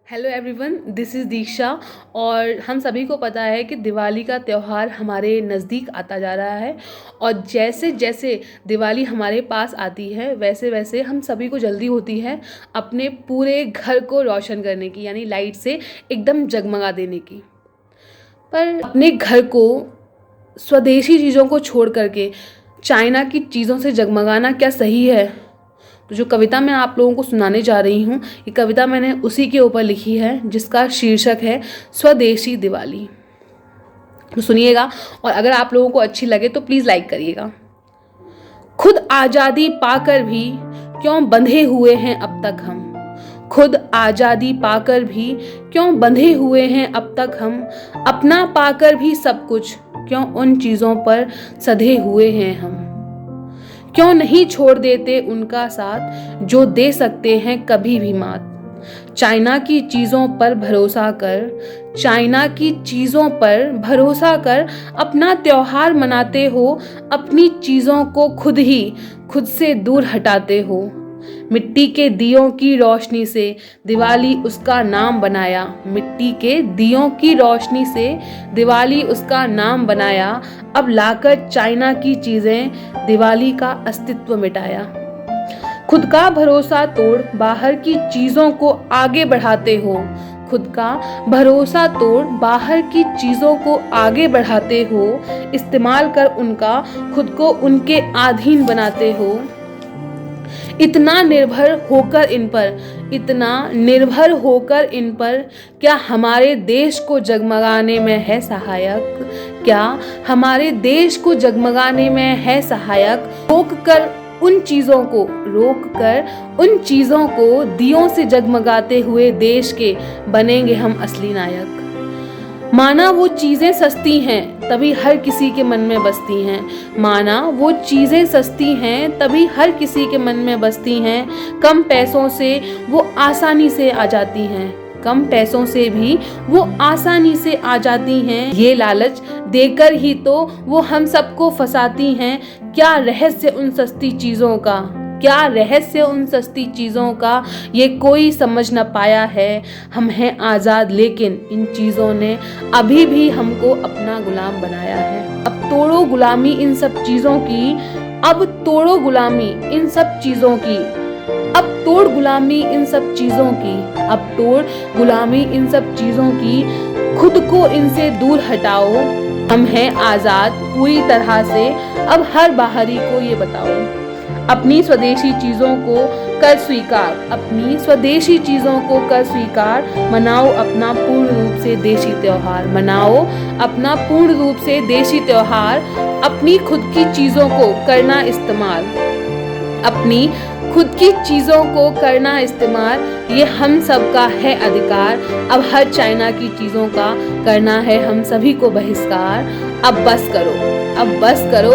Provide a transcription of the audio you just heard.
Hello everyone, this is दीक्षा। और हम सभी को पता है कि दिवाली का त्यौहार हमारे नज़दीक आता जा रहा है। और जैसे जैसे दिवाली हमारे पास आती है वैसे वैसे हम सभी को जल्दी होती है अपने पूरे घर को रोशन करने की, यानी लाइट से एकदम जगमगा देने की। पर अपने घर को स्वदेशी चीज़ों को छोड़ करके चाइना की चीज़ों से जगमगाना क्या सही है? तो जो कविता मैं आप लोगों को सुनाने जा रही हूँ, ये कविता मैंने उसी के ऊपर लिखी है जिसका शीर्षक है स्वदेशी दिवाली। तो सुनिएगा, और अगर आप लोगों को अच्छी लगे तो प्लीज़ लाइक करिएगा। खुद आज़ादी पाकर भी क्यों बंधे हुए हैं अब तक हम, खुद आज़ादी पाकर भी क्यों बंधे हुए हैं अब तक हम, अपना पाकर भी सब कुछ क्यों उन चीज़ों पर सधे हुए हैं हम, क्यों नहीं छोड़ देते उनका साथ जो दे सकते हैं कभी भी मात। चाइना की चीज़ों पर भरोसा कर, चाइना की चीज़ों पर भरोसा कर अपना त्योहार मनाते हो, अपनी चीज़ों को खुद से दूर हटाते हो। मिट्टी के दियों की रोशनी से दिवाली उसका नाम बनाया, मिट्टी के दियों की रोशनी से दिवाली उसका नाम बनाया। अब लाकर चाइना की चीज़ें दिवाली का अस्तित्व मिटाया। खुद का भरोसा तोड़ बाहर की चीज़ों को आगे बढ़ाते हो, खुद का भरोसा तोड़ बाहर की चीज़ों को आगे बढ़ाते हो। इस्तेमाल कर उनका खुद को उनके अधीन बनाते हो। इतना निर्भर होकर इन पर क्या हमारे देश को जगमगाने में है सहायक, क्या हमारे देश को जगमगाने में है सहायक। रोक कर उन चीज़ों को दियों से जगमगाते हुए देश के बनेंगे हम असली नायक। माना वो चीज़ें सस्ती हैं तभी हर किसी के मन में बसती हैं, माना वो चीज़ें सस्ती हैं तभी हर किसी के मन में बसती हैं। कम पैसों से वो आसानी से आ जाती हैं, कम पैसों से भी वो आसानी से आ जाती हैं। ये लालच देकर ही तो वो हम सबको फंसाती हैं। क्या रहस्य उन सस्ती चीज़ों का, क्या रहस्य उन सस्ती चीज़ों का, ये कोई समझ न पाया है। हम हैं आज़ाद लेकिन इन चीज़ों ने अभी भी हमको अपना गुलाम बनाया है। अब तोड़ो गुलामी इन सब चीज़ों की, अब तोड़ो गुलामी इन सब चीज़ों की, अब तोड़ गुलामी इन सब चीज़ों की, अब तोड़ गुलामी इन सब चीज़ों की। खुद को इनसे दूर हटाओ, हम हैं आज़ाद पूरी तरह से। अब हर बाहरी को ये बताओ, अपनी स्वदेशी चीज़ों को कर स्वीकार, अपनी स्वदेशी चीज़ों को कर स्वीकार। मनाओ अपना पूर्ण रूप से देशी त्योहार, मनाओ अपना पूर्ण रूप से देशी त्योहार। अपनी खुद की चीज़ों को करना इस्तेमाल, अपनी खुद की चीज़ों को करना इस्तेमाल। ये हम सब का है अधिकार। अब हर चाइना की चीज़ों का करना है हम सभी को बहिष्कार। अब बस करो, अब बस करो।